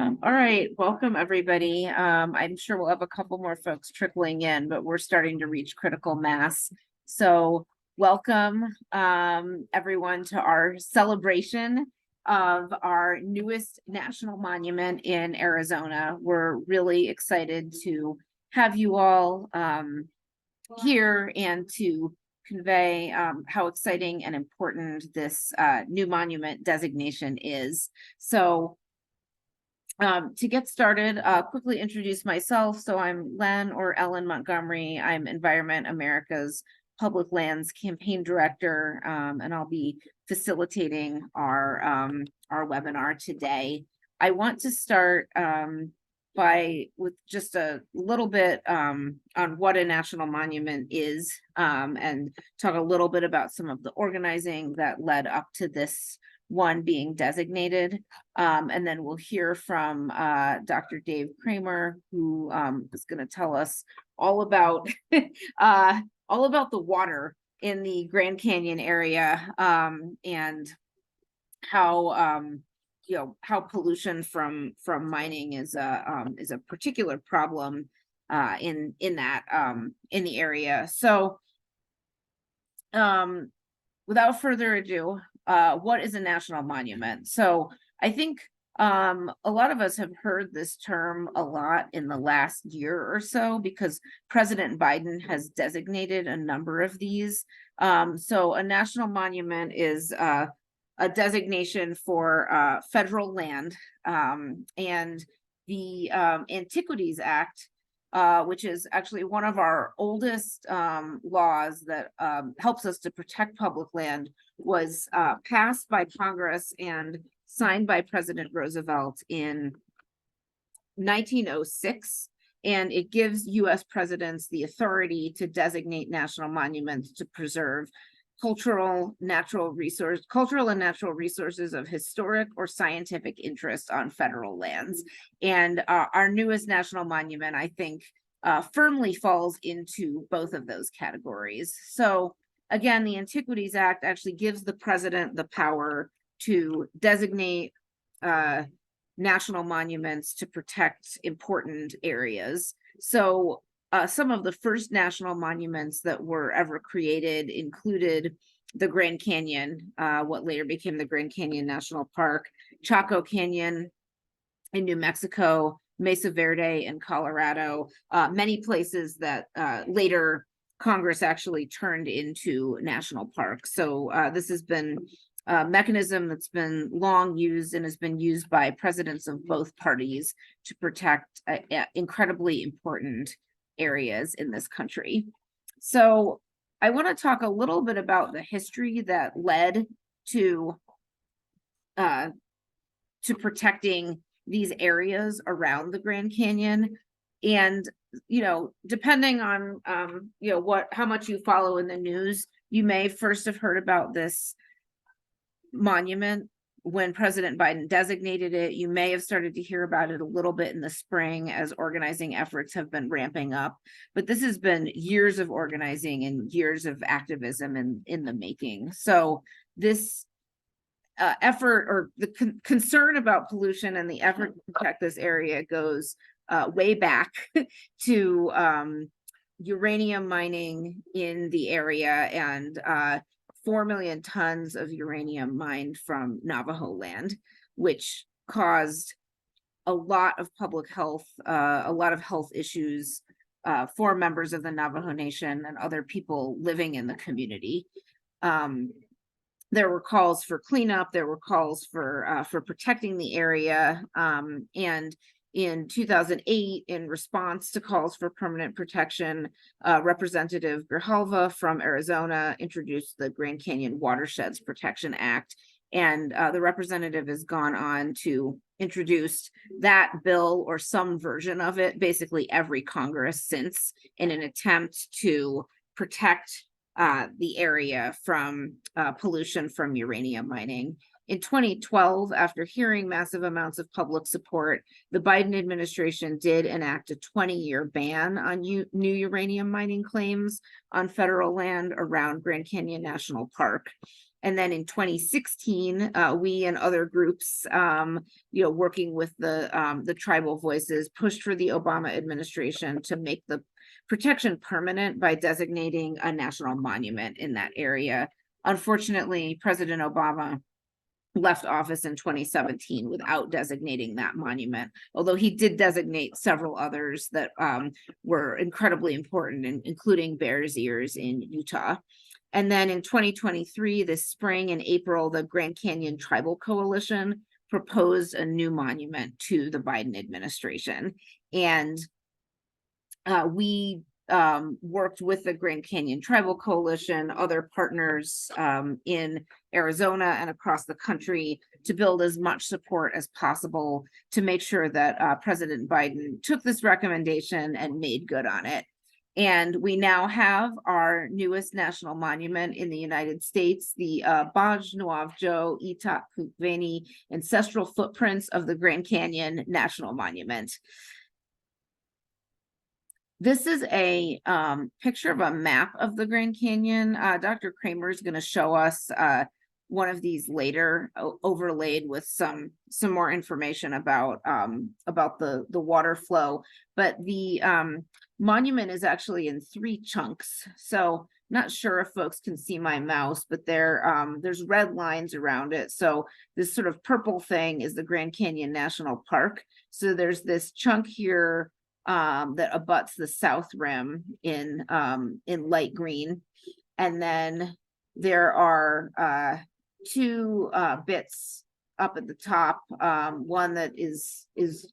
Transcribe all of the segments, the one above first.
All right, welcome everybody. I'm sure we'll have a couple more folks trickling in, but we're starting to reach critical mass. So welcome everyone to our celebration of our newest national monument in Arizona. We're really excited to have you all here and to convey how exciting and important this new monument designation is. So to get started, quickly introduce myself. So I'm Len or Ellen Montgomery. I'm Environment America's Public Lands Campaign Director, and I'll be facilitating our webinar today. I want to start with just a little bit on what a national monument is, and talk a little bit about some of the organizing that led up to this one being designated. And then we'll hear from Dr. Dave Kramer, who is going to tell us all about all about the water in the Grand Canyon area, and how how pollution from mining is a particular problem in the area. So without further ado, what is a national monument? So I think a lot of us have heard this term a lot in the last year or so because President Biden has designated a number of these. So a national monument is a designation for federal land, and the Antiquities Act, which is actually one of our oldest laws that helps us to protect public land, was passed by Congress and signed by President Roosevelt in 1906. And it gives U.S. presidents the authority to designate national monuments to preserve cultural and natural resources of historic or scientific interest on federal lands. And our newest national monument, I think, firmly falls into both of those categories. So again, the Antiquities Act actually gives the president the power to designate national monuments to protect important areas. So some of the first national monuments that were ever created included the Grand Canyon, what later became the Grand Canyon National Park, Chaco Canyon in New Mexico, Mesa Verde in Colorado, many places that later Congress actually turned into national parks. So this has been a mechanism that's been long used and has been used by presidents of both parties to protect incredibly important areas in this country. So I want to talk a little bit about the history that led to protecting these areas around the Grand Canyon. And depending on how much you follow in the news, you may first have heard about this monument when President Biden designated it. You may have started to hear about it a little bit in the spring as organizing efforts have been ramping up. But this has been years of organizing and years of activism in the making. So this effort, or the concern about pollution and the effort to protect this area, goes way back to uranium mining in the area, and 4 million tons of uranium mined from Navajo land, which caused a lot of public health, a lot of health issues for members of the Navajo Nation and other people living in the community. There were calls for cleanup. There were calls for protecting the area, and in 2008, in response to calls for permanent protection, Representative Grijalva from Arizona introduced the Grand Canyon Watersheds Protection Act. And the representative has gone on to introduce that bill, or some version of it, basically every Congress since, in an attempt to protect the area from pollution from uranium mining. In 2012, after hearing massive amounts of public support, the Biden administration did enact a 20-year ban on new uranium mining claims on federal land around Grand Canyon National Park. And then in 2016, we and other groups, working with the tribal voices, pushed for the Obama administration to make the protection permanent by designating a national monument in that area. Unfortunately, President Obama left office in 2017 without designating that monument, although he did designate several others that were incredibly important, including Bears Ears in Utah. And then in 2023, this spring in April, the Grand Canyon Tribal Coalition proposed a new monument to the Biden administration. And we worked with the Grand Canyon Tribal Coalition, other partners in Arizona and across the country to build as much support as possible to make sure that President Biden took this recommendation and made good on it. And we now have our newest national monument in the United States, the Baj Nuavjo Itak Kukveni Ancestral Footprints of the Grand Canyon National Monument. This is a picture of a map of the Grand Canyon. Dr. Kramer is going to show us one of these later, overlaid with some more information about the water flow. But the monument is actually in 3 chunks. So not sure if folks can see my mouse, but there's red lines around it. So this sort of purple thing is the Grand Canyon National Park. So there's this chunk here that abuts the south rim in light green, and then there are 2 bits up at the top. One that is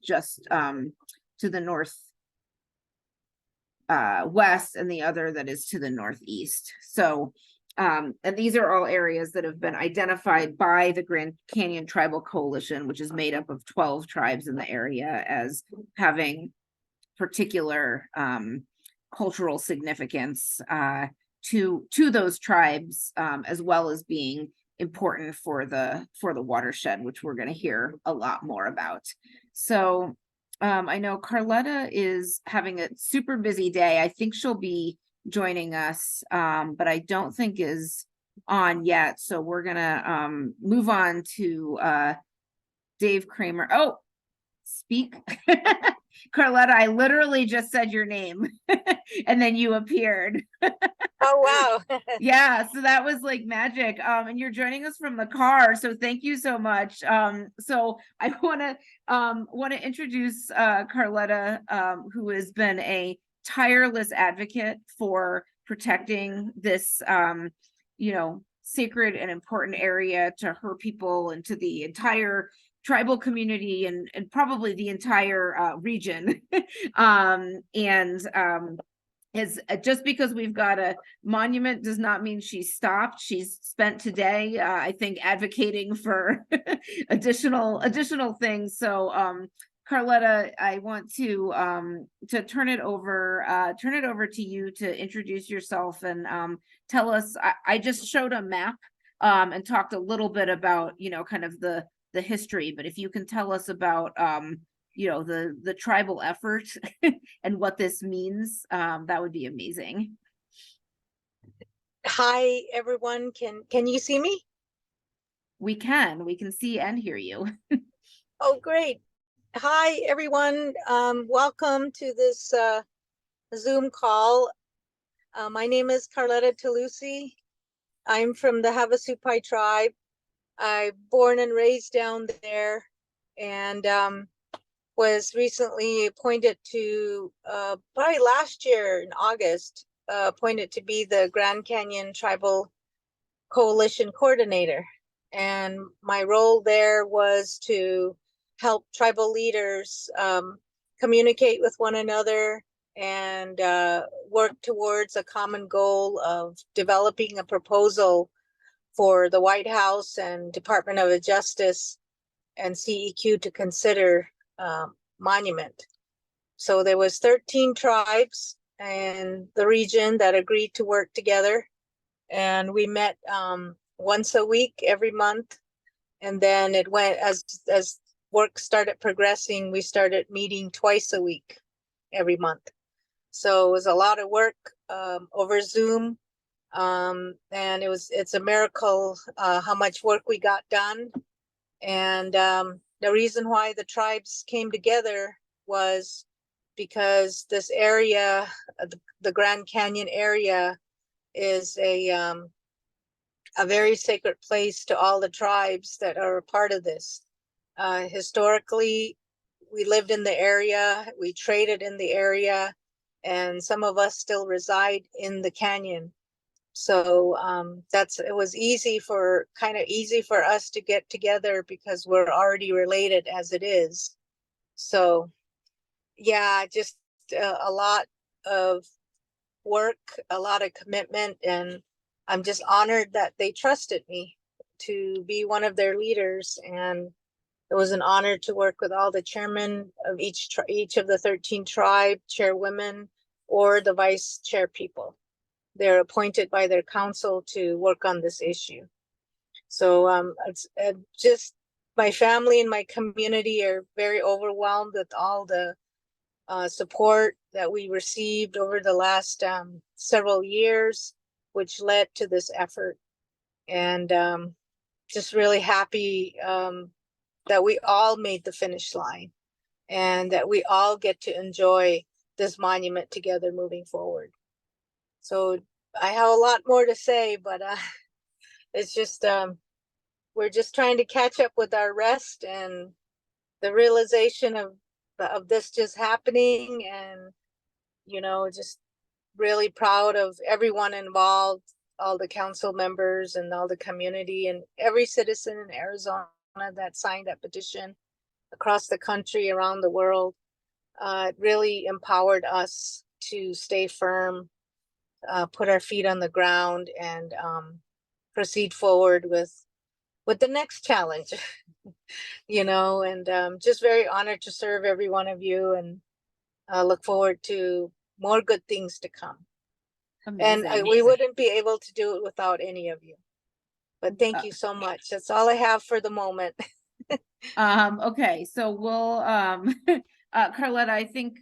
just to the north west, and the other that is to the northeast. So and these are all areas that have been identified by the Grand Canyon Tribal Coalition, which is made up of 12 tribes in the area, as having particular cultural significance to those tribes, as well as being important for the watershed, which we're going to hear a lot more about. So I know Carletta is having a super busy day. I think she'll be joining us, but I don't think is on yet. So we're gonna move on to Dave Kramer. Oh, speak. Carletta, I literally just said your name and then you appeared. Oh, wow. Yeah, so that was like magic. And you're joining us from the car, so thank you so much. So I want to introduce Carletta, who has been a tireless advocate for protecting this sacred and important area to her people and to the entire tribal community and probably the entire region. Is just because we've got a monument does not mean she's stopped. She's spent today, I think, advocating for additional things. So Carletta, I want to turn it over to you to introduce yourself and tell us. I just showed a map and talked a little bit about kind of the history, but if you can tell us about the tribal effort and what this means, that would be amazing. Hi, everyone. Can you see me? We can see and hear you. Oh, great. Hi, everyone. Welcome to this Zoom call. My name is Carletta Talusi. I'm from the Havasupai tribe. I'm born and raised down there, and was recently appointed to, probably last year in August, appointed to be the Grand Canyon Tribal Coalition Coordinator. And my role there was to help tribal leaders communicate with one another and work towards a common goal of developing a proposal for the White House and Department of Justice and CEQ to consider monument. So there was 13 tribes in the region that agreed to work together, and we met once a week every month. And then it went, as work started progressing, we started meeting twice a week every month. So it was a lot of work over Zoom, And it's a miracle how much work we got done. And the reason why the tribes came together was because this area, the Grand Canyon area, is a very sacred place to all the tribes that are a part of this. Historically, we lived in the area, we traded in the area, and some of us still reside in the canyon. So it was kind of easy for us to get together because we're already related as it is. So yeah, just a lot of work, a lot of commitment, and I'm just honored that they trusted me to be one of their leaders. And it was an honor to work with all the chairmen of each of the 13 tribe chairwomen or the vice chair people. They're appointed by their council to work on this issue. So it's just my family and my community are very overwhelmed with all the support that we received over the last several years, which led to this effort. And just really happy that we all made the finish line and that we all get to enjoy this monument together moving forward. So I have a lot more to say, but it's just we're just trying to catch up with our rest and the realization of this just happening, and just really proud of everyone involved, all the council members and all the community and every citizen in Arizona that signed that petition across the country, around the world. It really empowered us to stay firm, put our feet on the ground, and proceed forward with the next challenge. And just very honored to serve every one of you, and look forward to more good things to come. Amazing. And we wouldn't be able to do it without any of you. But thank you so much. That's all I have for the moment. Okay, so we'll Carletta, I think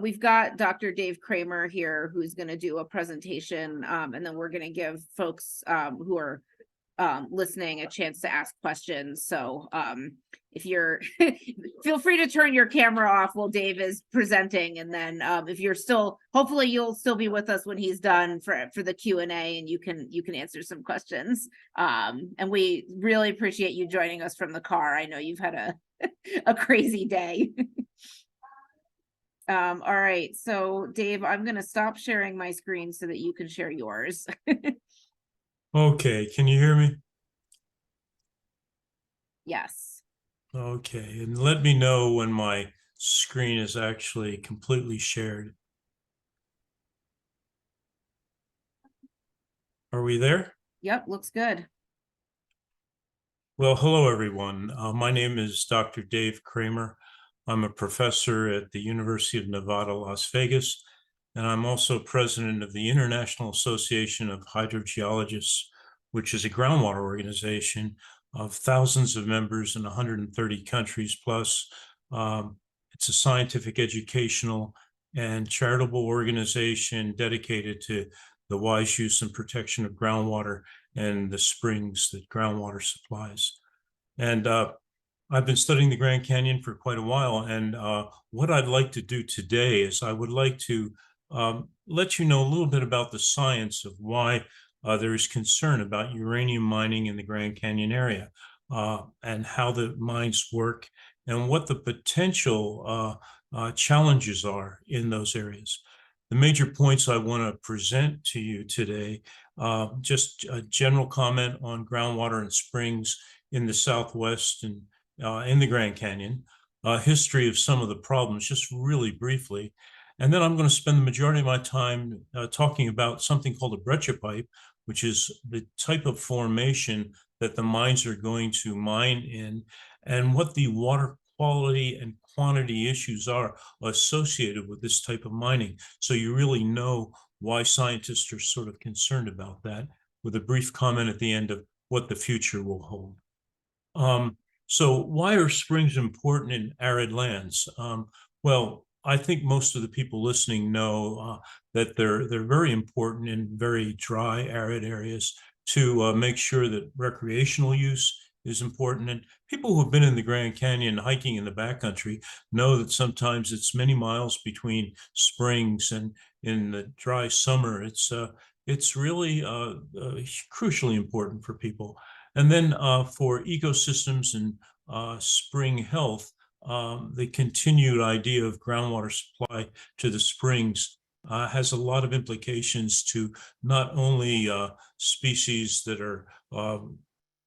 we've got Dr. Dave Kramer here who's going to do a presentation, and then we're going to give folks who are listening a chance to ask questions. So if you're feel free to turn your camera off while Dave is presenting, and then if you're still, hopefully you'll still be with us when he's done for the Q&A, and you can answer some questions. And we really appreciate you joining us from the car. I know you've had a crazy day. All right, so Dave, I'm going to stop sharing my screen so that you can share yours. Okay, can you hear me? Yes. Okay, and let me know when my screen is actually completely shared. Are we there? Yep, looks good. Well, hello, everyone. My name is Dr. Dave Kramer. I'm a professor at the University of Nevada, Las Vegas, and I'm also president of the International Association of Hydrogeologists, which is a groundwater organization of thousands of members in 130 countries plus. It's a scientific, educational, and charitable organization dedicated to the wise use and protection of groundwater and the springs that groundwater supplies. And I've been studying the Grand Canyon for quite a while, and what I'd like to do today is I would like to let you know a little bit about the science of why there is concern about uranium mining in the Grand Canyon area, and how the mines work and what the potential challenges are in those areas. The major points I want to present to you today, just a general comment on groundwater and springs in the Southwest and in the Grand Canyon, history of some of the problems, just really briefly. And then I'm going to spend the majority of my time talking about something called a breccia pipe, which is the type of formation that the mines are going to mine in, and what the water quality and quantity issues are associated with this type of mining. So you really know why scientists are sort of concerned about that, with a brief comment at the end of what the future will hold. So why are springs important in arid lands? Well, I think most of the people listening know that they're very important in very dry, arid areas to make sure that recreational use is important. And people who have been in the Grand Canyon hiking in the backcountry know that sometimes it's many miles between springs, and in the dry summer, it's really crucially important for people. And then for ecosystems and spring health, the continued idea of groundwater supply to the springs has a lot of implications to not only species that are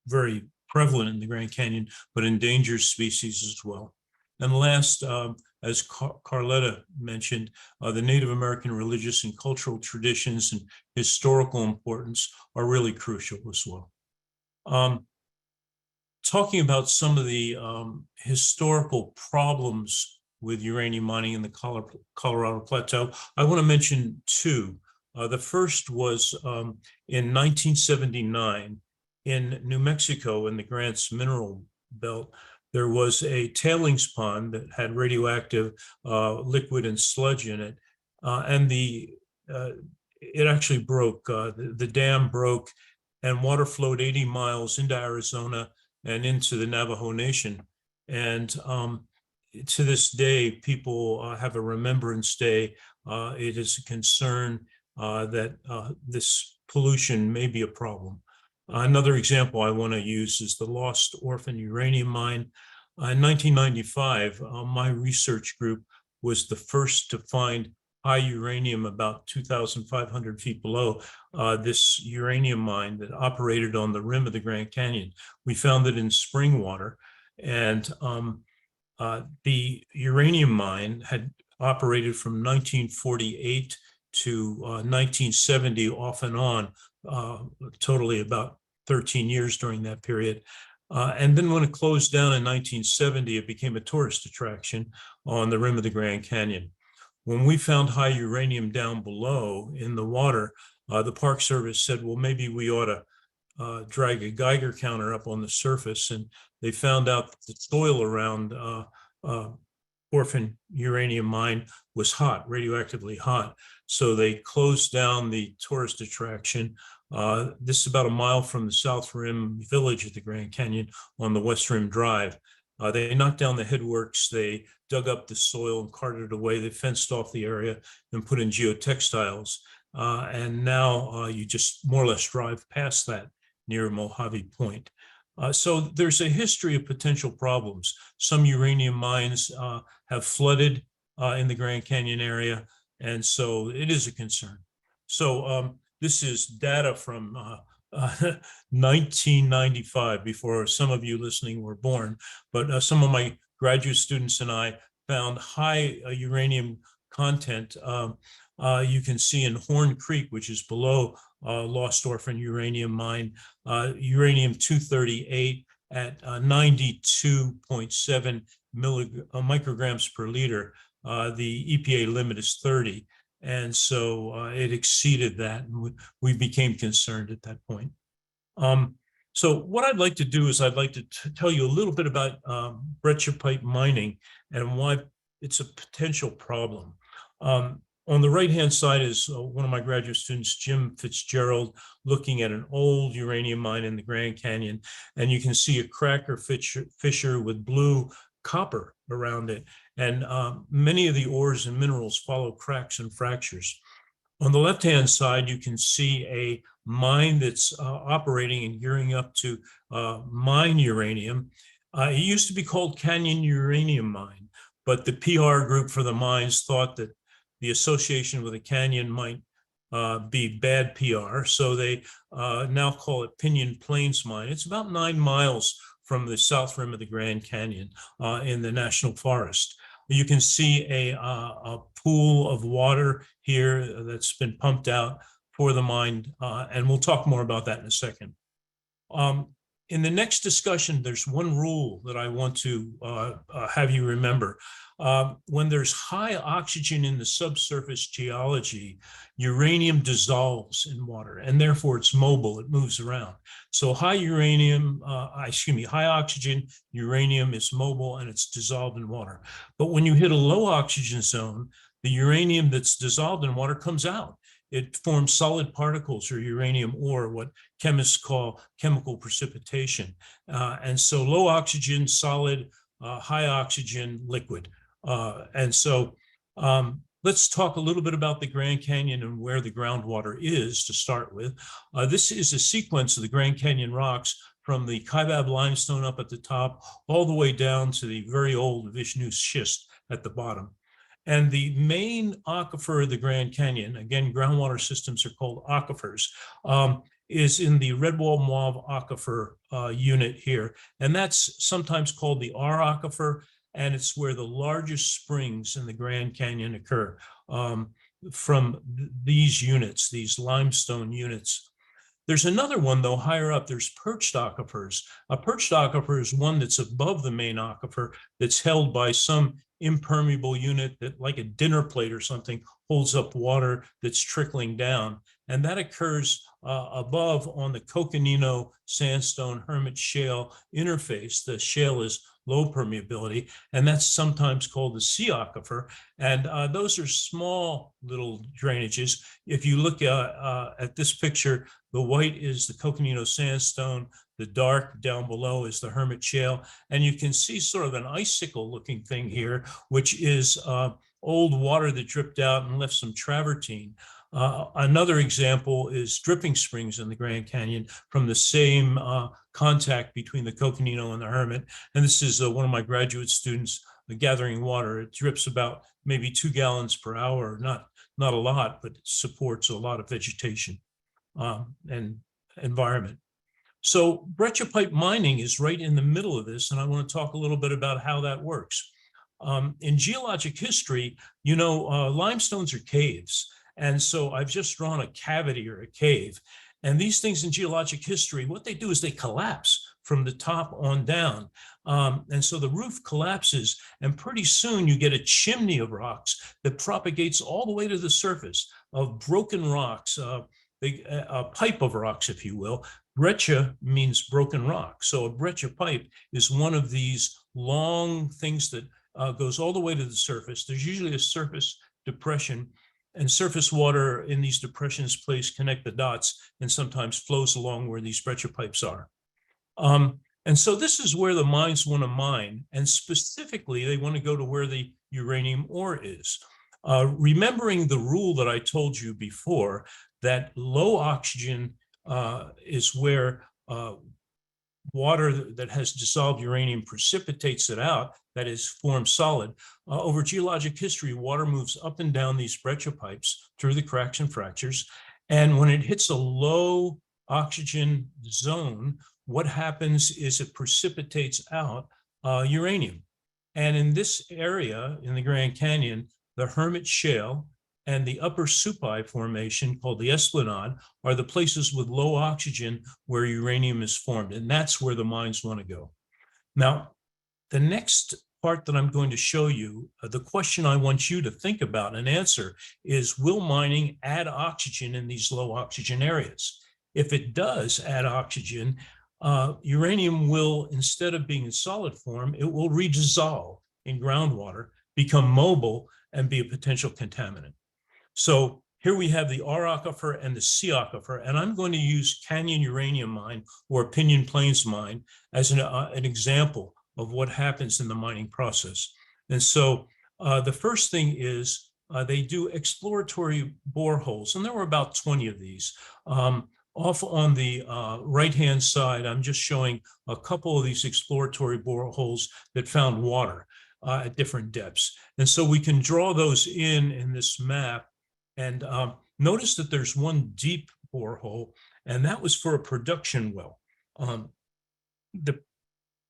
very prevalent in the Grand Canyon, but endangered species as well. And last, as Carletta mentioned, the Native American religious and cultural traditions and historical importance are really crucial as well. Talking about some of the historical problems with uranium mining in the Colorado Plateau, I want to mention two. The first was in 1979 in New Mexico in the Grants Mineral Belt. There was a tailings pond that had radioactive liquid and sludge in it, and it actually broke. The dam broke, and water flowed 80 miles into Arizona and into the Navajo Nation. And to this day, people have a Remembrance Day. It is a concern that this pollution may be a problem. Another example I want to use is the Lost Orphan Uranium Mine. In 1995, my research group was the first to find high uranium about 2,500 feet below this uranium mine that operated on the rim of the Grand Canyon. We found it in spring water, and the uranium mine had operated from 1948 to 1970 off and on, totally about 13 years during that period. And then when it closed down in 1970, it became a tourist attraction on the rim of the Grand Canyon. When we found high uranium down below in the water, the Park Service said, well, maybe we ought to drag a Geiger counter up on the surface. And they found out that the soil around Orphan Uranium Mine was hot, radioactively hot. So they closed down the tourist attraction. This is about a mile from the South Rim Village at the Grand Canyon on the West Rim Drive. They knocked down the headworks, they dug up the soil and carted it away. They fenced off the area and put in geotextiles. And now you just more or less drive past that near Mojave Point. So there's a history of potential problems. Some uranium mines have flooded in the Grand Canyon area, and so it is a concern. So this is data from 1995, before some of you listening were born, but some of my graduate students and I found high uranium content. You can see in Horn Creek, which is below Lost Orphan Uranium Mine, uranium-238 at 92.7 micrograms per liter. The EPA limit is 30. And so it exceeded that, and we became concerned at that point. So what I'd like to do is I'd like to tell you a little bit about breccia pipe mining and why it's a potential problem. On the right-hand side is one of my graduate students, Jim Fitzgerald, looking at an old uranium mine in the Grand Canyon. And you can see a cracker fissure with blue copper around it. And many of the ores and minerals follow cracks and fractures. On the left-hand side, you can see a mine that's operating and gearing up to mine uranium. It used to be called Canyon Uranium Mine, but the PR group for the mines thought that the association with a canyon might be bad PR. So they now call it Pinyon Plains Mine. It's about 9 miles from the south rim of the Grand Canyon in the National Forest. You can see a pool of water here that's been pumped out for the mine, and we'll talk more about that in a second. In the next discussion, there's one rule that I want to have you remember. When there's high oxygen in the subsurface geology, uranium dissolves in water, and therefore it's mobile, it moves around. So high oxygen uranium is mobile and it's dissolved in water. But when you hit a low oxygen zone, the uranium that's dissolved in water comes out. It forms solid particles or uranium ore, what chemists call chemical precipitation. And so low oxygen, solid, high oxygen, liquid. And so let's talk a little bit about the Grand Canyon and where the groundwater is to start with. This is a sequence of the Grand Canyon rocks from the Kaibab limestone up at the top, all the way down to the very old Vishnu schist at the bottom. And the main aquifer of the Grand Canyon, again, groundwater systems are called aquifers, is in the Redwall Mauve Aquifer unit here. And that's sometimes called the R aquifer, and it's where the largest springs in the Grand Canyon occur from these units, these limestone units. There's another one, though, higher up. There's perched aquifers. A perched aquifer is one that's above the main aquifer that's held by some impermeable unit that, like a dinner plate or something, holds up water that's trickling down. And that occurs above on the Coconino Sandstone Hermit Shale interface. The shale is low permeability, and that's sometimes called the sea aquifer. And those are small little drainages. If you look at this picture, the white is the Coconino Sandstone, the dark down below is the Hermit Shale, and you can see sort of an icicle looking thing here, which is old water that dripped out and left some travertine. Another example is dripping springs in the Grand Canyon from the same contact between the Coconino and the Hermit. And this is one of my graduate students gathering water. It drips about maybe 2 gallons per hour, not a lot, but it supports a lot of vegetation and environment. So breccia pipe mining is right in the middle of this, and I want to talk a little bit about how that works. In geologic history, you know, limestones are caves. And so I've just drawn a cavity or a cave. And these things in geologic history, what they do is they collapse from the top on down. And so the roof collapses, and pretty soon you get a chimney of rocks that propagates all the way to the surface of broken rocks, a pipe of rocks, if you will. Breccia means broken rock. So a breccia pipe is one of these long things that goes all the way to the surface. There's usually a surface depression, and surface water in these depressions connect the dots and sometimes flows along where these breccia pipes are. And so this is where the mines want to mine, and specifically they want to go to where the uranium ore is. Remembering the rule that I told you before, that low oxygen is where water that has dissolved uranium precipitates it out, that is, forms solid. Over geologic history, water moves up and down these breccia pipes through the cracks and fractures. And when it hits a low oxygen zone, what happens is it precipitates out uranium. And in this area, in the Grand Canyon, the Hermit Shale and the Upper Supai Formation, called the Esplanade, are the places with low oxygen where uranium is formed. And that's where the mines want to go. Now, the next part that I'm going to show you, the question I want you to think about and answer is, will mining add oxygen in these low oxygen areas? If it does add oxygen, uranium will, instead of being in solid form, it will redissolve in groundwater, become mobile, and be a potential contaminant. So here we have the R aquifer and the C aquifer, and I'm going to use Canyon Uranium Mine or Pinyon Plains Mine as an example of what happens in the mining process. And so the first thing is they do exploratory boreholes, and there were about 20 of these. Off on the right-hand side, I'm just showing a couple of these exploratory boreholes that found water at different depths. And so we can draw those in this map. And notice that there's one deep borehole, and that was for a production well. The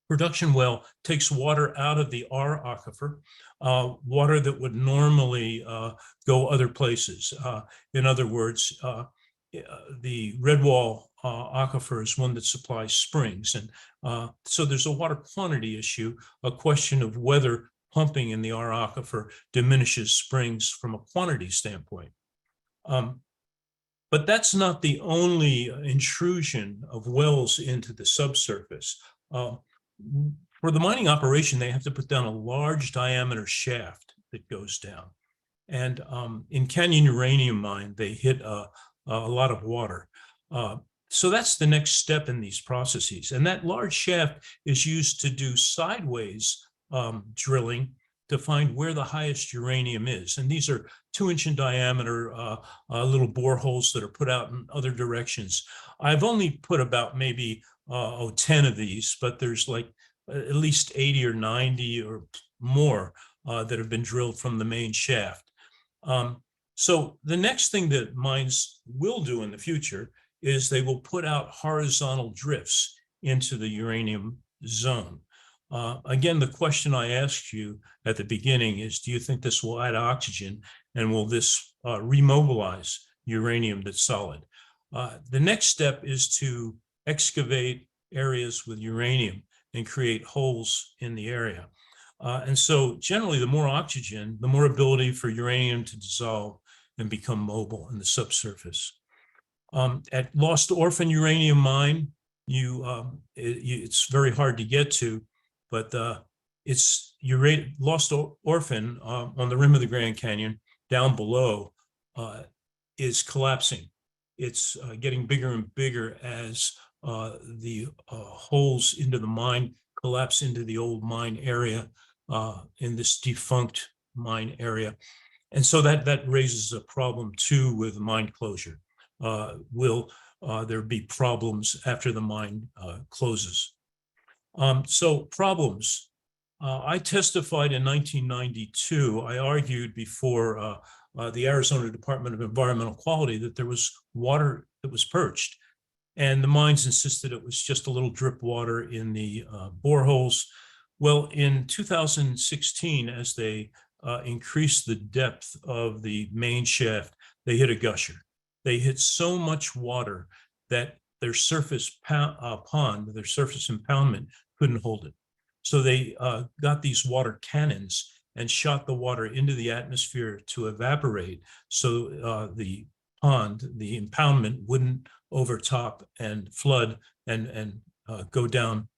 production well takes water out of the R aquifer, water that would normally go other places. In other words, the Redwall aquifer is one that supplies springs. And so there's a water quantity issue, a question of whether pumping in the R aquifer diminishes springs from a quantity standpoint. But that's not the only intrusion of wells into the subsurface. For the mining operation, they have to put down a large diameter shaft that goes down. And in Canyon Uranium Mine, they hit a lot of water. So that's the next step in these processes. And that large shaft is used to do sideways drilling to find where the highest uranium is. And these are 2-inch in diameter little boreholes that are put out in other directions. I've only put about maybe 10 of these, but there's like at least 80 or 90 or more that have been drilled from the main shaft. So the next thing that mines will do in the future is they will put out horizontal drifts into the uranium zone. Again, the question I asked you at the beginning is, do you think this will add oxygen, and will this remobilize uranium that's solid? The next step is to excavate areas with uranium and create holes in the area. And so generally, the more oxygen, the more ability for uranium to dissolve and become mobile in the subsurface. At Lost Orphan Uranium Mine, it's very hard to get to, but it's Lost Orphan on the rim of the Grand Canyon down below is collapsing. It's getting bigger and bigger as the holes into the mine collapse into the old mine area in this defunct mine area. And so that raises a problem too with mine closure. Will there be problems after the mine closes? So problems. I testified in 1992. I argued before the Arizona Department of Environmental Quality that there was water that was perched. And the mines insisted it was just a little drip water in the boreholes. Well, in 2016, as they increased the depth of the main shaft, they hit a gusher. They hit so much water that their surface pond, their surface impoundment couldn't hold it. So they got these water cannons and shot the water into the atmosphere to evaporate, so the pond, the impoundment, wouldn't overtop and flood and go down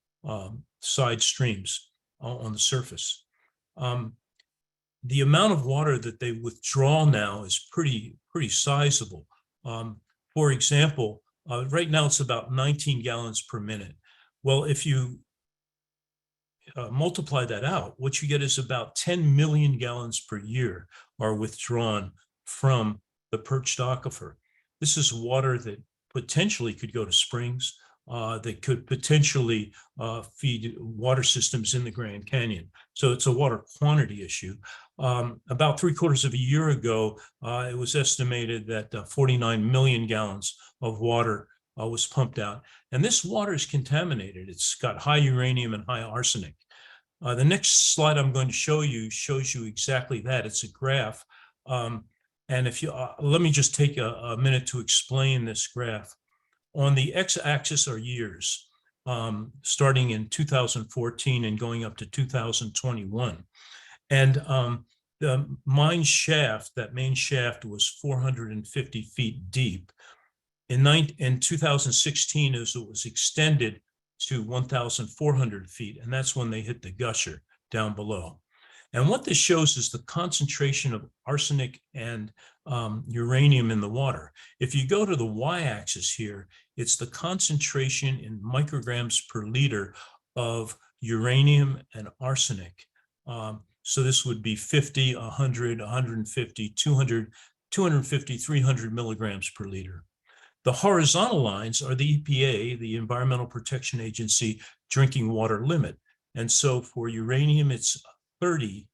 side streams on the surface. The amount of water that they withdraw now is pretty sizable. For example, right now it's about 19 gallons per minute. Well, if you multiply that out, what you get is about 10 million gallons per year are withdrawn from the perched aquifer. This is water that potentially could go to springs, that could potentially feed water systems in the Grand Canyon. So it's a water quantity issue. About 3/4 of a year ago, it was estimated that 49 million gallons of water was pumped out. And this water is contaminated. It's got high uranium and high arsenic. The next slide I'm going to show you shows you exactly that. It's a graph. And if you let me just take a minute to explain this graph. On the x-axis are years, starting in 2014 and going up to 2021. And the mine shaft, that main shaft, was 450 feet deep. In 2016, as it was extended to 1,400 feet, and that's when they hit the gusher down below. And what this shows is the concentration of arsenic and uranium in the water. If you go to the y-axis here, it's the concentration in micrograms per liter of uranium and arsenic. So this would be 50, 100, 150, 200, 250, 300 milligrams per liter. The horizontal lines are the EPA, the Environmental Protection Agency, drinking water limit. And so for uranium, it's 30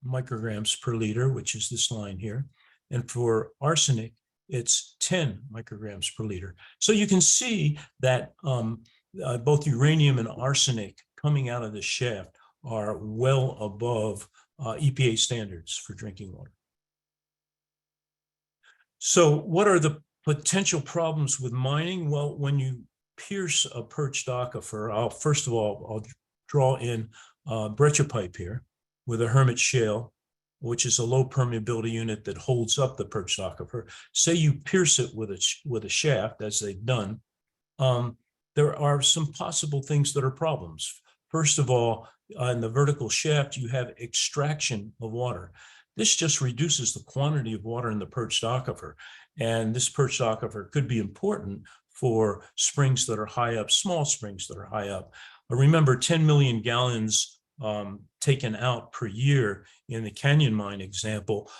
micrograms per liter, which is this line here. And for arsenic, it's 10 micrograms per liter. So you can see that both uranium and arsenic coming out of the shaft are well above EPA standards for drinking water. So what are the potential problems with mining? Well, when you pierce a perched aquifer, first of all, I'll draw in breccia pipe here. with a Hermit shale, which is a low permeability unit that holds up the perched aquifer. Say you pierce it with a shaft, as they've done. There are some possible things that are problems. First of all, in the vertical shaft, you have extraction of water. This just reduces the quantity of water in the perched aquifer. And this perched aquifer could be important for springs that are high up, small springs that are high up. Remember, 10 million gallons taken out per year in the Canyon Mine example.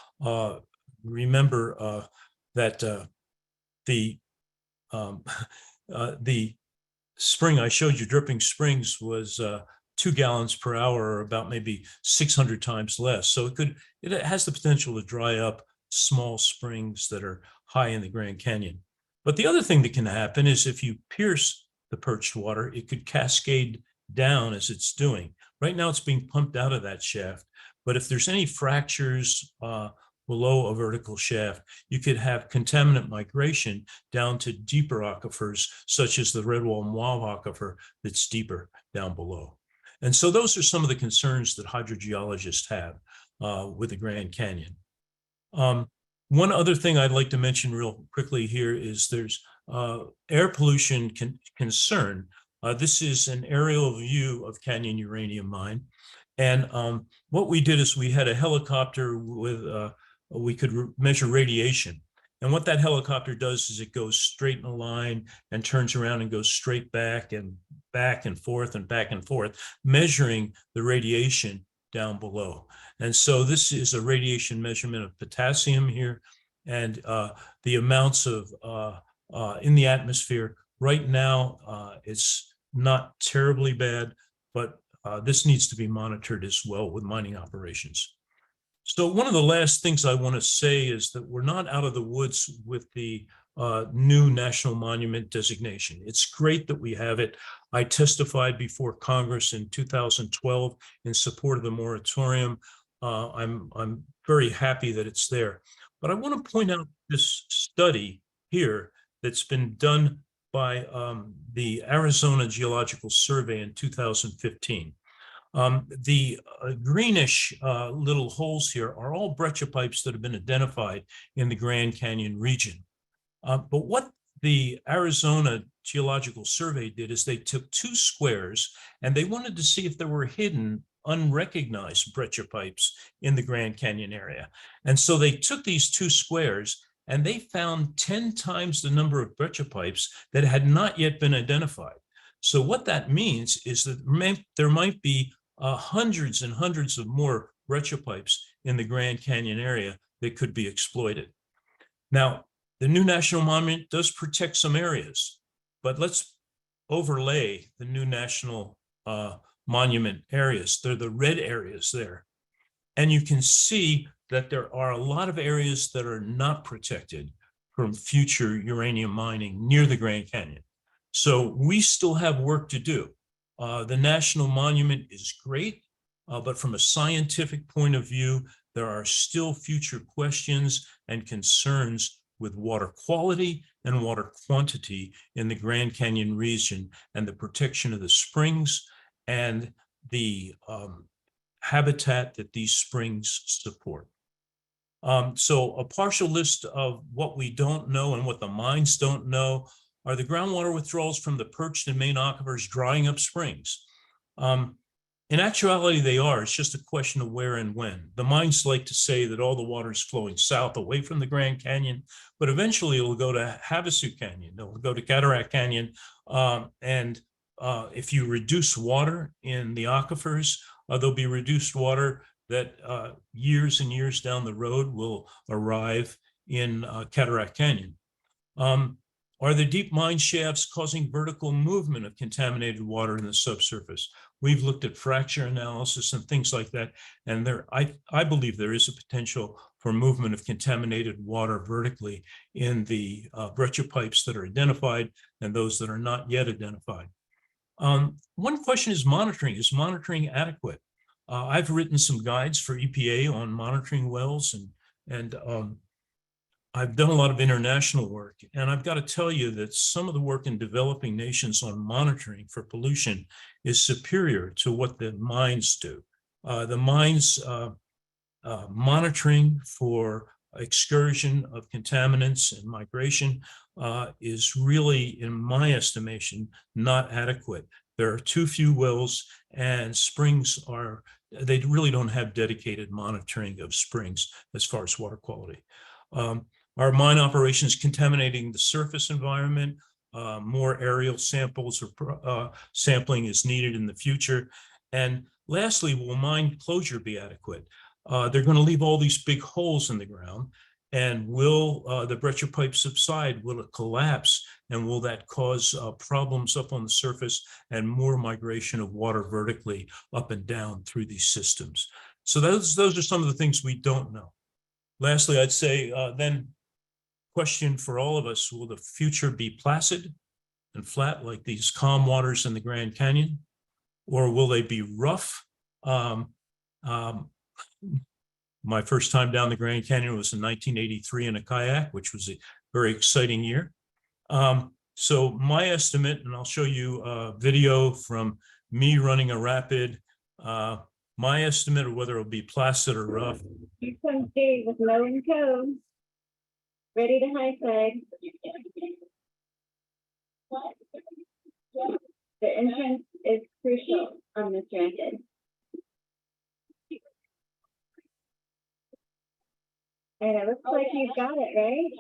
Remember that the spring I showed you, Dripping Springs, was 2 gallons per hour, or about maybe 600 times less. So it has the potential to dry up small springs that are high in the Grand Canyon. But the other thing that can happen is if you pierce the perched water, it could cascade down as it's doing. Right now it's being pumped out of that shaft, but if there's any fractures below a vertical shaft, you could have contaminant migration down to deeper aquifers, such as the Redwall Mauve aquifer that's deeper down below. And so those are some of the concerns that hydrogeologists have with the Grand Canyon. One other thing I'd like to mention real quickly here is there's air pollution concern. This is an aerial view of Canyon Uranium Mine. And what we did is we had a helicopter with, we could measure radiation. And what that helicopter does is it goes straight in a line and turns around and goes straight back and forth and back and forth, measuring the radiation down below. And so this is a radiation measurement of potassium here, and the amounts of in the atmosphere. Right now, it's not terribly bad, but this needs to be monitored as well with mining operations. So one of the last things I want to say is that we're not out of the woods with the new National Monument designation. It's great that we have it. I testified before Congress in 2012 in support of the moratorium. I'm very happy that it's there. But I want to point out this study here that's been done by the Arizona Geological Survey in 2015. The greenish little holes here are all breccia pipes that have been identified in the Grand Canyon region. But what the Arizona Geological Survey did is they took 2 squares and they wanted to see if there were hidden, unrecognized breccia pipes in the Grand Canyon area. And so they took these 2 squares and they found 10 times the number of breccia pipes that had not yet been identified. So what that means is that there might be hundreds and hundreds of more breccia pipes in the Grand Canyon area that could be exploited. Now, the new National Monument does protect some areas, but let's overlay the new National Monument areas. They're the red areas there. And you can see that there are a lot of areas that are not protected from future uranium mining near the Grand Canyon. So we still have work to do. The National Monument is great, but from a scientific point of view, there are still future questions and concerns with water quality and water quantity in the Grand Canyon region, and the protection of the springs and the habitat that these springs support. So a partial list of what we don't know and what the mines don't know are the groundwater withdrawals from the perched and main aquifers drying up springs. In actuality, they are. It's just a question of where and when. The mines like to say that all the water is flowing south away from the Grand Canyon, but eventually it will go to Havasu Canyon, it will go to Cataract Canyon. If you reduce water in the aquifers, there'll be reduced water that years and years down the road will arrive in Cataract Canyon. Are the deep mine shafts causing vertical movement of contaminated water in the subsurface? We've looked at fracture analysis and things like that, and I believe there is a potential for movement of contaminated water vertically in the breccia pipes that are identified and those that are not yet identified. One question is monitoring. Is monitoring adequate? I've written some guides for EPA on monitoring wells, and I've done a lot of international work, and I've got to tell you that some of the work in developing nations on monitoring for pollution is superior to what the mines do. The mine's monitoring for excursion of contaminants and migration is really, in my estimation, not adequate. There are too few wells, and springs they really don't have dedicated monitoring of springs as far as water quality. Our mine operations contaminating the surface environment. More aerial samples or sampling is needed in the future. And lastly, will mine closure be adequate? They're going to leave all these big holes in the ground. And will the breccia pipe subside? Will it collapse? And will that cause problems up on the surface and more migration of water vertically up and down through these systems? So those are some of the things we don't know. Lastly, I'd say then question for all of us, will the future be placid and flat like these calm waters in the Grand Canyon? Or will they be rough? My first time down the Grand Canyon was in 1983 in a kayak, which was a very exciting year. So my estimate, and I'll show you a video from me running a rapid, my estimate of whether it'll be placid or rough. Here comes Dave with low and tow, ready to high side. The entrance is crucial on this rapid. And it looks like you've got it, right?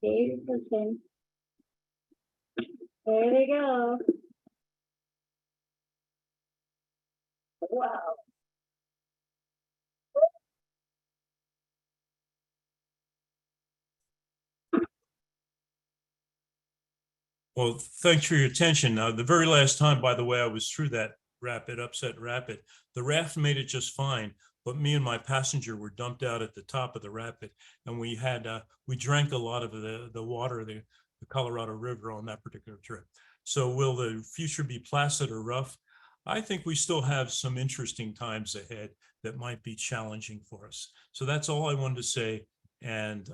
Dave's pushing. There they go. Wow. Well, thanks for your attention. Now, the very last time, by the way, I was through that rapid, upset rapid, the raft made it just fine, but me and my passenger were dumped out at the top of the rapid, and we drank a lot of the water, the Colorado River on that particular trip. So will the future be placid or rough? I think we still have some interesting times ahead that might be challenging for us. So that's all I wanted to say. And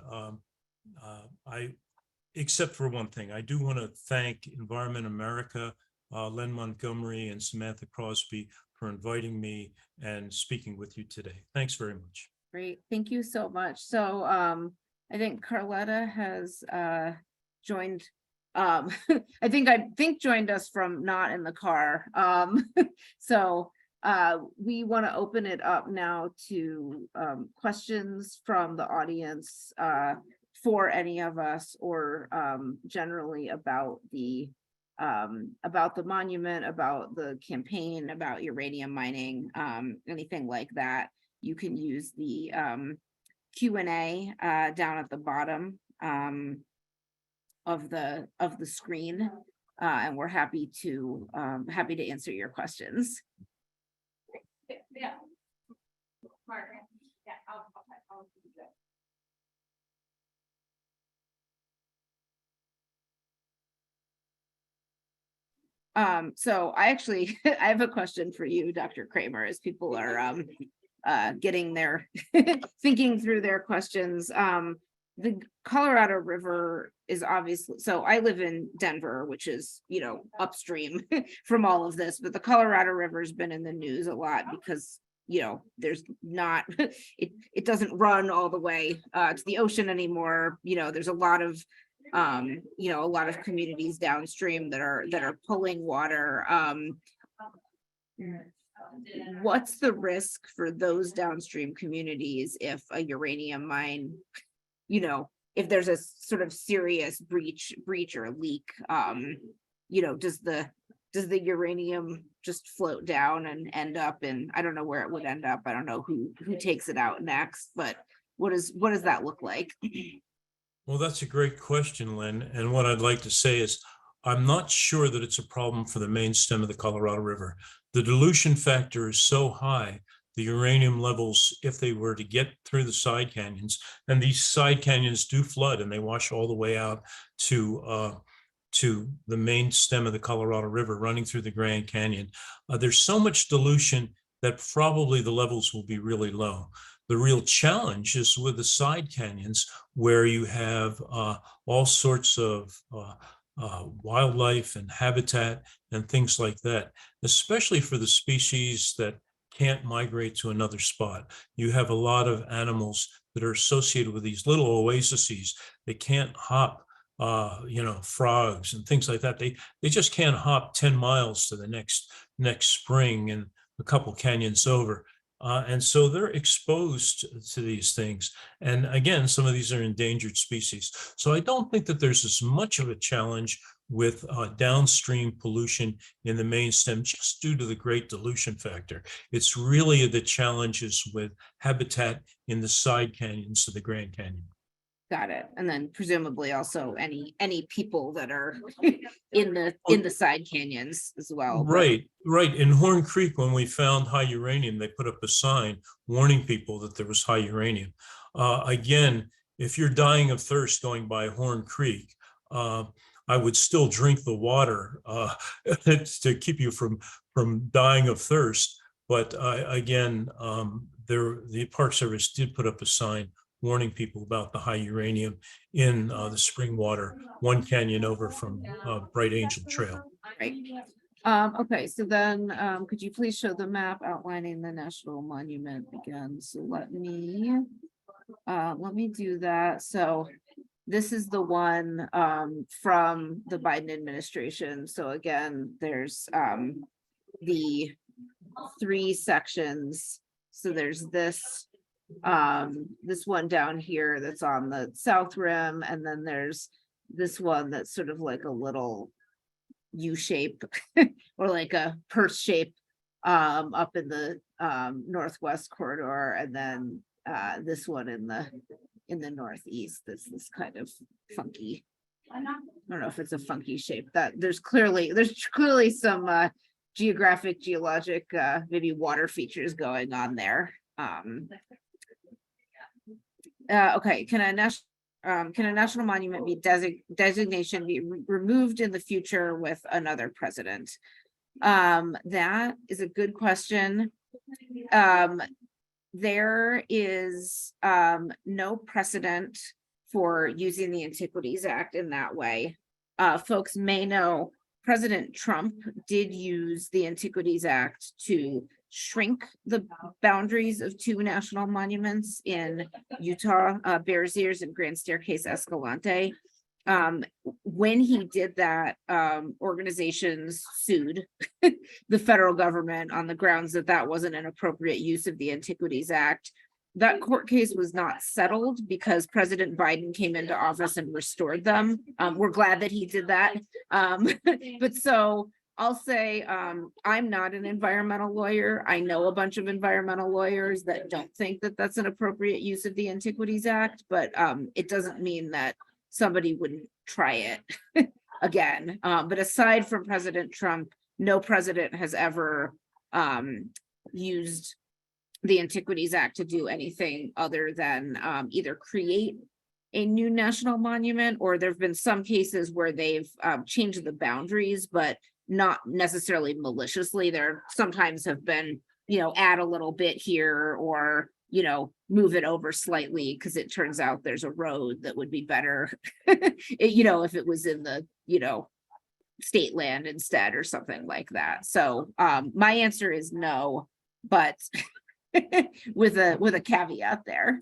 except for one thing, I do want to thank Environment America, Len Montgomery and Samantha Crosby for inviting me and speaking with you today. Thanks very much. Great, thank you so much. So I think Carletta has joined, I think joined us from not in the car. So we want to open it up now to questions from the audience for any of us, or generally about the monument, about the campaign, about uranium mining, anything like that. You can use the Q&A down at the bottom of the screen, and we're happy to answer your questions. Yeah. Margaret. Yeah, I'll do that. So I actually, I have a question for you, Dr. Kramer, as people are getting their, thinking through their questions. The Colorado River is obviously, so I live in Denver, which is, upstream from all of this, but the Colorado River has been in the news a lot because, there's not, it doesn't run all the way to the ocean anymore. There's a lot of a lot of communities downstream that are pulling water. What's the risk for those downstream communities if a uranium mine, if there's a sort of serious breach or leak, does the uranium just float down and end up in, I don't know where it would end up. I don't know who takes it out next, but what does that look like? Well, that's a great question, Lynn. And what I'd like to say is, I'm not sure that it's a problem for the main stem of the Colorado River. The dilution factor is so high, the uranium levels, if they were to get through the side canyons, and these side canyons do flood and they wash all the way out to the main stem of the Colorado River running through the Grand Canyon. There's so much dilution that probably the levels will be really low. The real challenge is with the side canyons, where you have all sorts of wildlife and habitat and things like that, especially for the species that can't migrate to another spot. You have a lot of animals that are associated with these little oases. They can't hop, frogs and things like that. They just can't hop 10 miles to the next spring and a couple canyons over. And so they're exposed to these things. And again, some of these are endangered species. So I don't think that there's as much of a challenge with downstream pollution in the main stem just due to the great dilution factor. It's really the challenges with habitat in the side canyons of the Grand Canyon. Got it. And then presumably also any people that are in the side canyons as well. Right. In Horn Creek, when we found high uranium, they put up a sign warning people that there was high uranium. Again, if you're dying of thirst going by Horn Creek, I would still drink the water to keep you from dying of thirst. But again, the Park Service did put up a sign warning people about the high uranium in the spring water, one canyon over from Bright Angel Trail. Right. Okay, so then could you please show the map outlining the national monument again? So let me do that. So this is the one from the Biden administration. So again, there's the 3 sections. So there's this one down here that's on the south rim, and then there's this one that's sort of like a little U shape or like a purse shape up in the northwest corridor, and then this one in the northeast that's this kind of funky, I don't know if it's a funky shape, that there's clearly some geologic maybe water features going on there. Okay, can a national monument be designation be removed in the future with another president? That is a good question. There is no precedent for using the Antiquities Act in that way. Folks may know President Trump did use the Antiquities Act to shrink the boundaries of 2 national monuments in Utah, Bears Ears and Grand Staircase Escalante. When he did that, organizations sued the federal government on the grounds that that wasn't an appropriate use of the Antiquities Act. That court case was not settled because President Biden came into office and restored them. We're glad that he did that. But so I'll say, I'm not an environmental lawyer. I know a bunch of environmental lawyers that don't think that that's an appropriate use of the Antiquities Act, but it doesn't mean that somebody wouldn't try it again. But aside from President Trump, no president has ever used the Antiquities Act to do anything other than either create a new national monument, or there have been some cases where they've changed the boundaries, but not necessarily maliciously. There sometimes have been, add a little bit here, or, move it over slightly because it turns out there's a road that would be better, if it was in the, state land instead or something like that. So my answer is no, but with a caveat there.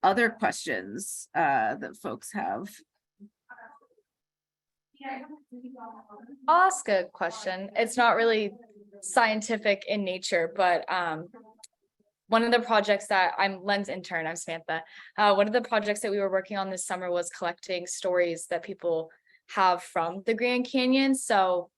Other questions that folks have? I'll ask a question. It's not really scientific in nature, but one of the projects that I'm Len's intern, I'm Samantha. One of the projects that we were working on this summer was collecting stories that people have from the Grand Canyon. So,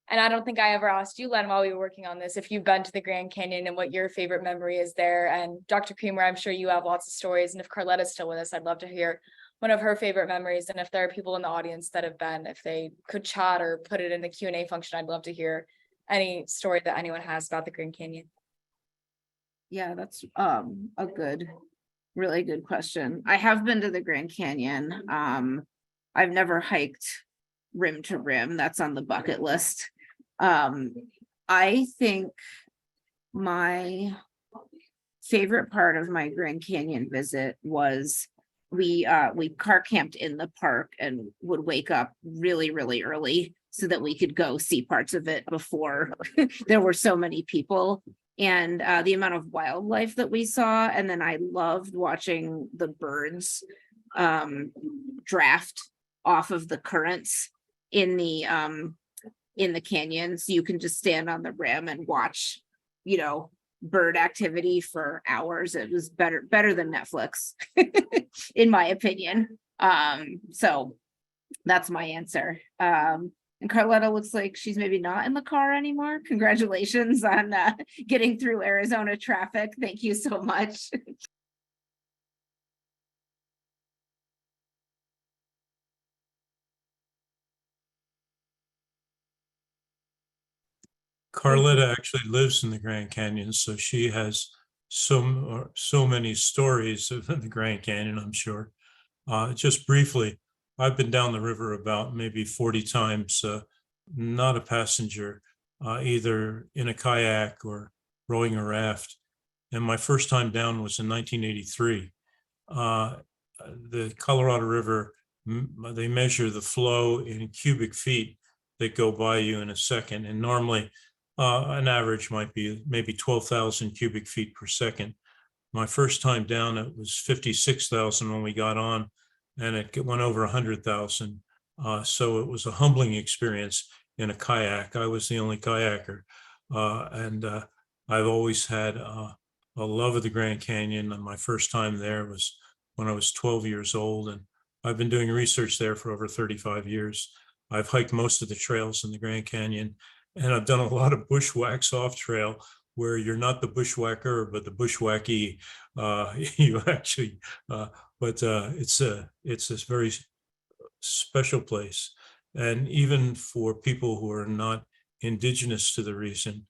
and I don't think I ever asked you, Len, while we were working on this, if you've been to the Grand Canyon and what your favorite memory is there. And Dr. Creamer, I'm sure you have lots of stories. And if Carletta's still with us, I'd love to hear one of her favorite memories. And if there are people in the audience that have been, if they could chat or put it in the Q&A function, I'd love to hear any story that anyone has about the Grand Canyon. Yeah, that's a really good question. I have been to the Grand Canyon. I've never hiked rim to rim. That's on the bucket list. I think my favorite part of my Grand Canyon visit was we car camped in the park and would wake up really, really early so that we could go see parts of it before there were so many people. And the amount of wildlife that we saw, and then I loved watching the birds draft off of the currents in the canyons. You can just stand on the rim and watch, you know, bird activity for hours. It was better than Netflix, in my opinion. So that's my answer. And Carletta looks like she's maybe not in the car anymore. Congratulations on getting through Arizona traffic. Thank you so much. Carletta actually lives in the Grand Canyon, so she has so many stories of the Grand Canyon, I'm sure. Just briefly, I've been down the river about maybe 40 times, not a passenger, either in a kayak or rowing a raft. And my first time down was in 1983. The Colorado River, they measure the flow in cubic feet that go by you in a second. And normally an average might be maybe 12,000 cubic feet per second. My first time down, it was 56,000 when we got on, and it went over 100,000. So it was a humbling experience in a kayak. I was the only kayaker. And I've always had a love of the Grand Canyon. And my first time there was when I was 12 years old. And I've been doing research there for over 35 years. I've hiked most of the trails in the Grand Canyon, and I've done a lot of bushwhacks off trail where you're not the bushwhacker, but the bushwackee. You actually, but it's a very special place. And even for people who are not indigenous to the region,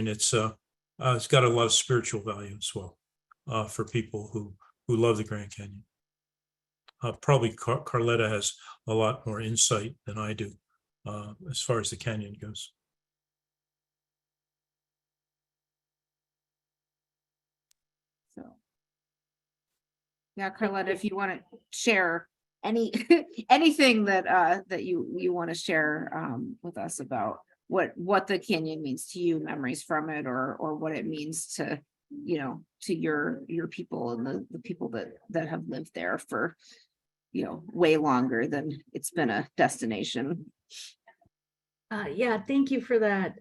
it's got a lot of spiritual value as well for people who love the Grand Canyon. Probably Carletta has a lot more insight than I do as far as the canyon goes. So, yeah, Carletta, if you want to share anything that you want to share with us about what the canyon means to you, memories from it, or what it means to, you know, to your people and the people that have lived there for, you know, way longer than it's been a destination. Yeah, thank you for that.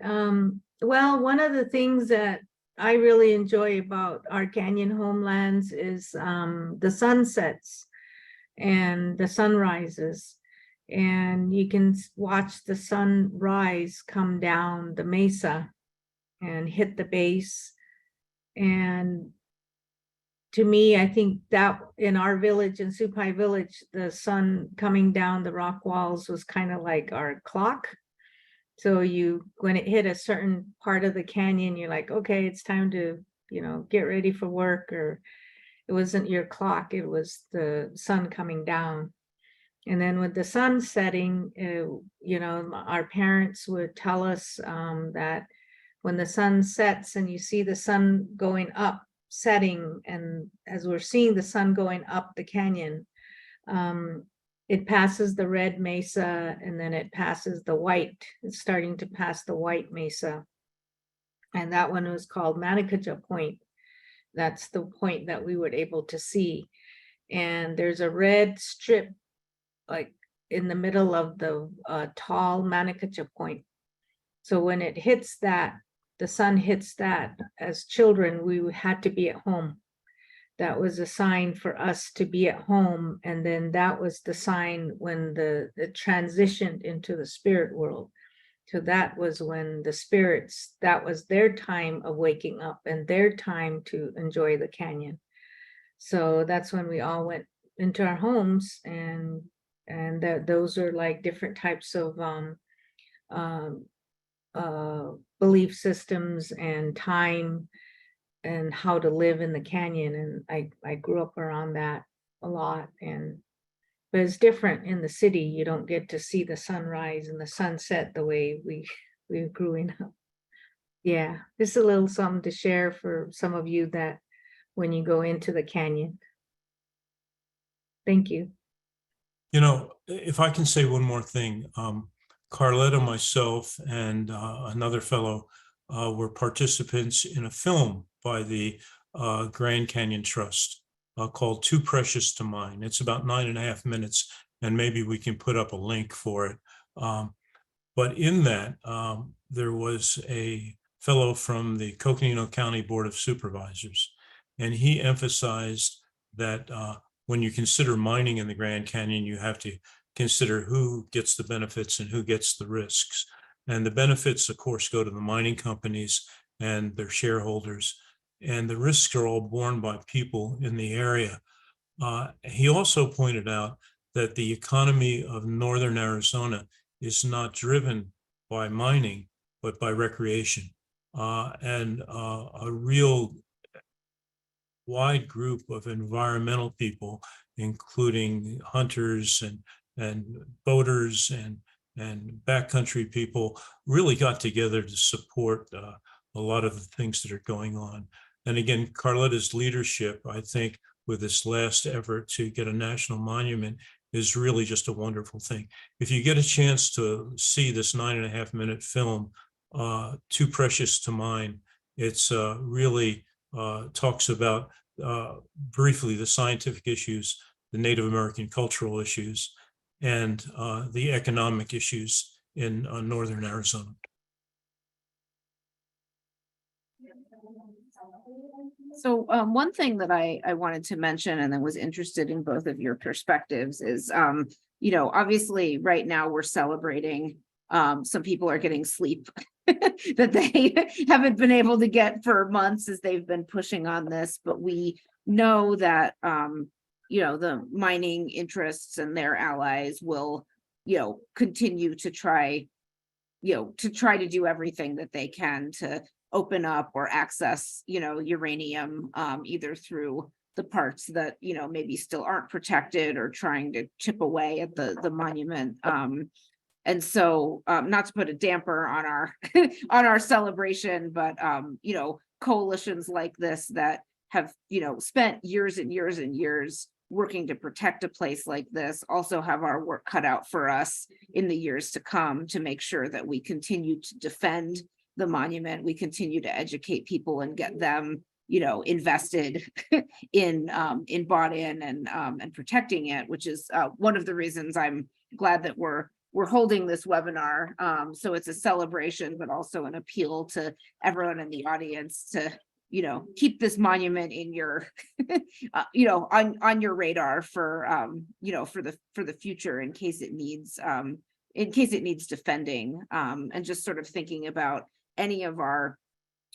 Well, one of the things that I really enjoy about our canyon homelands is the sunsets and the sunrises. And you can watch the sunrise come down the mesa and hit the base. And to me, I think that in our village, in Supai Village, the sun coming down the rock walls was kind of like our clock. So when it hit a certain part of the canyon, you're like, okay, it's time to, you know, get ready for work. Or it wasn't your clock, it was the sun coming down. And then with the sun setting, you know, our parents would tell us that when the sun sets and you see the sun going up, setting, and as we're seeing the sun going up the canyon, it passes the red mesa and then it passes the white. It's starting to pass the white mesa. And that one was called Manicaja Point. That's the point that we were able to see. And there's a red strip like in the middle of the tall Manicaja Point. So when it hits that, the sun hits that, as children, we had to be at home. That was a sign for us to be at home. And then that was the sign when it transitioned into the spirit world. So that was when the spirits, that was their time of waking up and their time to enjoy the canyon. So that's when we all went into our homes, and those are like different types of belief systems and time and how to live in the canyon. And I grew up around that a lot. But it's different in the city. You don't get to see the sunrise and the sunset the way we were growing up. Yeah, just a little something to share for some of you that when you go into the canyon. Thank you. You know, if I can say one more thing, Carletta, myself, and another fellow were participants in a film by the Grand Canyon Trust called Too Precious to Mine. It's about 9.5 minutes, and maybe we can put up a link for it. But in that, there was a fellow from the Coconino County Board of Supervisors, and he emphasized that when you consider mining in the Grand Canyon, you have to consider who gets the benefits and who gets the risks. And the benefits, of course, go to the mining companies and their shareholders, and the risks are all borne by people in the area. He also pointed out that the economy of Northern Arizona is not driven by mining, but by recreation. And a real wide group of environmental people, including hunters and boaters and backcountry people, really got together to support a lot of the things that are going on. And again, Carletta's leadership, I think, with this last effort to get a national monument is really just a wonderful thing. If you get a chance to see this 9.5 minute film, Too Precious to Mine, it's really talks about briefly the scientific issues, the Native American cultural issues, and the economic issues in Northern Arizona. So one thing that I wanted to mention and then was interested in both of your perspectives is, you know, obviously right now we're celebrating, some people are getting sleep that they haven't been able to get for months as they've been pushing on this, but we know that, you know, the mining interests and their allies will, you know, continue to try, you know, to do everything that they can to open up or access, you know, uranium, either through the parts that, you know, maybe still aren't protected or trying to chip away at the monument. And so, not to put a damper on our on our celebration, but you know, coalitions like this that have, you know, spent years and years and years working to protect a place like this also have our work cut out for us in the years to come to make sure that we continue to defend the monument, we continue to educate people and get them, you know, invested in bought in and protecting it, which is one of the reasons I'm glad that we're holding this webinar. So it's a celebration, but also an appeal to everyone in the audience to, you know, keep this monument in your, you know, on your radar for, you know, for the future in case it needs defending, and just sort of thinking about any of our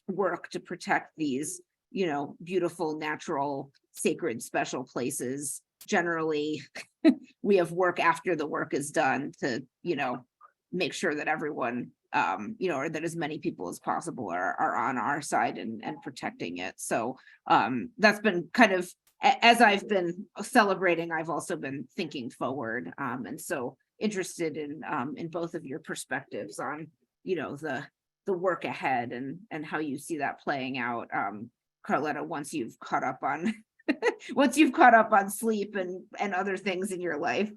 work to protect these, you know, beautiful, natural, sacred, special places. Generally, we have work after the work is done to, you know, make sure that everyone, you know, or that as many people as possible are on our side and protecting it. So that's been kind of, as I've been celebrating, I've also been thinking forward. And so interested in both of your perspectives on, you know, the work ahead and how you see that playing out. Carletta, once you've caught up on once you've caught up on sleep and other things in your life.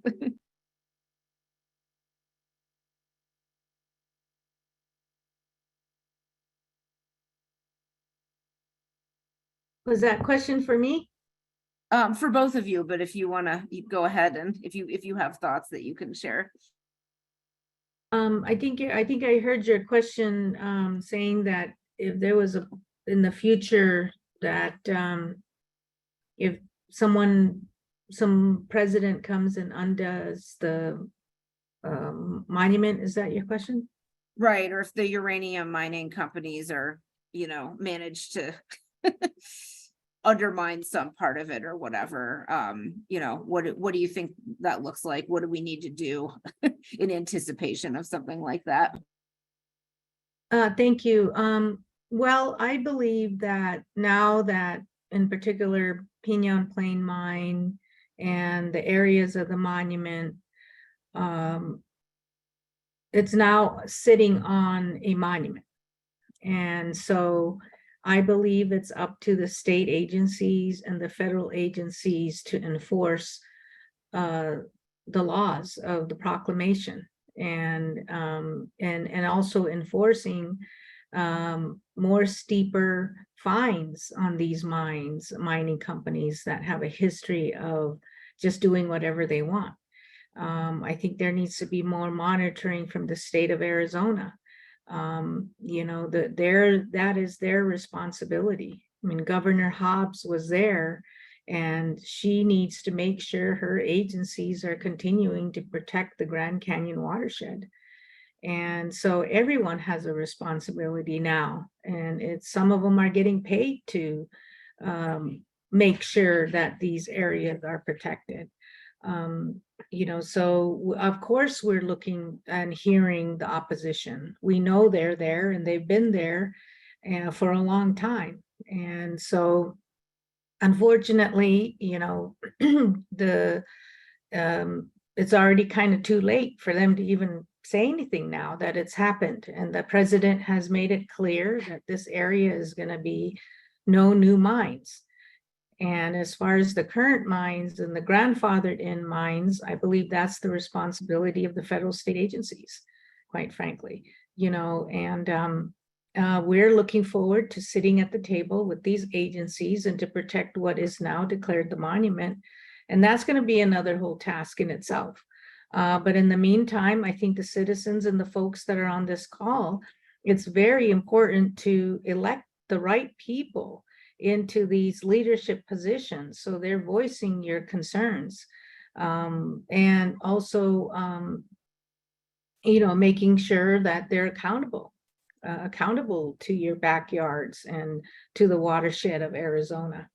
Was that question for me? For both of you, but if you want to go ahead and if you have thoughts that you can share. I think I heard your question saying that if there was in the future that if some president comes and undoes the monument, is that your question? Right, or if the uranium mining companies are, you know, managed to undermine some part of it or whatever, you know, what do you think that looks like? What do we need to do in anticipation of something like that? Thank you. Well, I believe that now that in particular Pinon Plain Mine and the areas of the monument, it's now sitting on a monument. And so I believe it's up to the state agencies and the federal agencies to enforce the laws of the proclamation, and also enforcing more steeper fines on these mining companies that have a history of just doing whatever they want. I think there needs to be more monitoring from the state of Arizona. You know, that is their responsibility. I mean, Governor Hobbs was there, and she needs to make sure her agencies are continuing to protect the Grand Canyon watershed. And so everyone has a responsibility now, and some of them are getting paid to make sure that these areas are protected. You know, so of course we're looking and hearing the opposition. We know they're there, and they've been there for a long time. And so unfortunately, you know, it's already kind of too late for them to even say anything now that it's happened. And the president has made it clear that this area is going to be no new mines. And as far as the current mines and the grandfathered in mines, I believe that's the responsibility of the federal state agencies, quite frankly, you know. And we're looking forward to sitting at the table with these agencies and to protect what is now declared the monument. And that's going to be another whole task in itself. But in the meantime, I think the citizens and the folks that are on this call, it's very important to elect the right people into these leadership positions, so they're voicing your concerns, and also you know, making sure that they're accountable to your backyards and to the watershed of Arizona.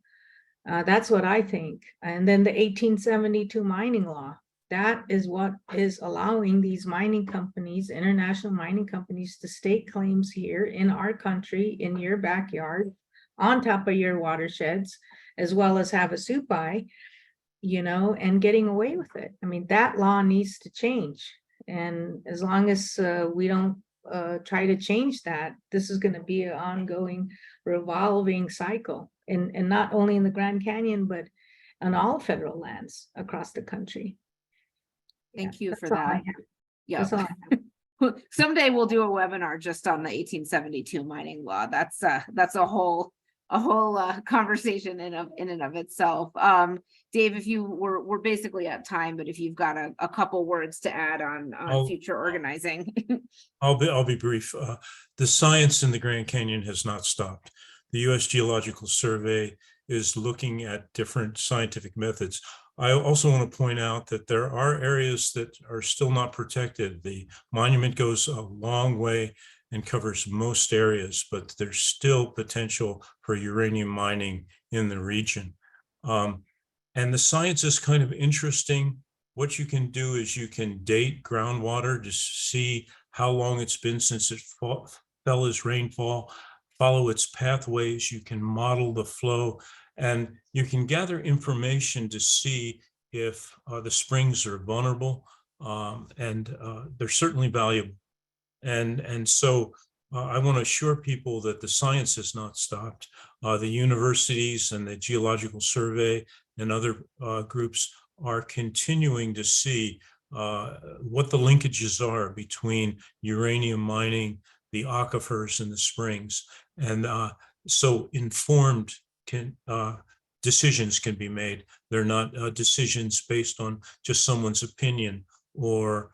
That's what I think. And then the 1872 mining law, that is what is allowing these mining companies, international mining companies, to stake claims here in our country, in your backyard, on top of your watersheds, as well as have a SUPI, you know, and getting away with it. I mean, that law needs to change. And as long as we don't try to change that, this is going to be an ongoing, revolving cycle. And not only in the Grand Canyon, but on all federal lands across the country. Thank you for That's all I that. have. Yeah. That's all I have. Someday we'll do a webinar just on the 1872 mining law. That's a whole conversation in and of itself. Dave, if we're basically at time, but if you've got a couple words to add on future organizing. I'll be brief. The science in the Grand Canyon has not stopped. The U.S. Geological Survey is looking at different scientific methods. I also want to point out that there are areas that are still not protected. The monument goes a long way and covers most areas, but there's still potential for uranium mining in the region. And the science is kind of interesting. What you can do is you can date groundwater to see how long it's been since it fell as rainfall, follow its pathways. You can model the flow, and you can gather information to see if the springs are vulnerable, and they're certainly valuable. And so I want to assure people that the science has not stopped. The universities and the Geological Survey and other groups are continuing to see what the linkages are between uranium mining, the aquifers, and the springs. And so informed decisions can be made. They're not decisions based on just someone's opinion or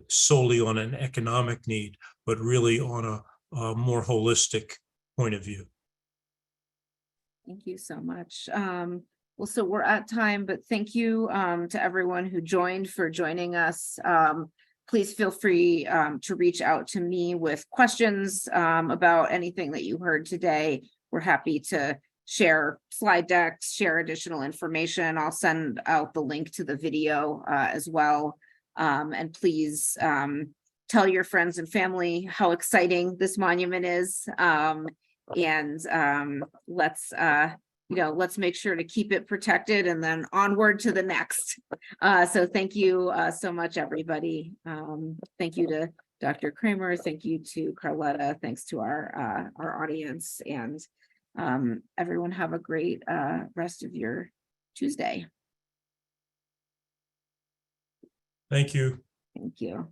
solely on an economic need, but really on a more holistic point of view. Thank you so much. Well, so we're at time, but thank you to everyone who joined for joining us. Please feel free to reach out to me with questions about anything that you heard today. We're happy to share slide decks, share additional information. I'll send out the link to the video as well. And please tell your friends and family how exciting this monument is. Let's make sure to keep it protected and then onward to the next. So thank you so much, everybody. Thank you to Dr. Kramer. Thank you to Carletta. Thanks to our audience, and everyone have a great rest of your Tuesday. Thank you. Thank you.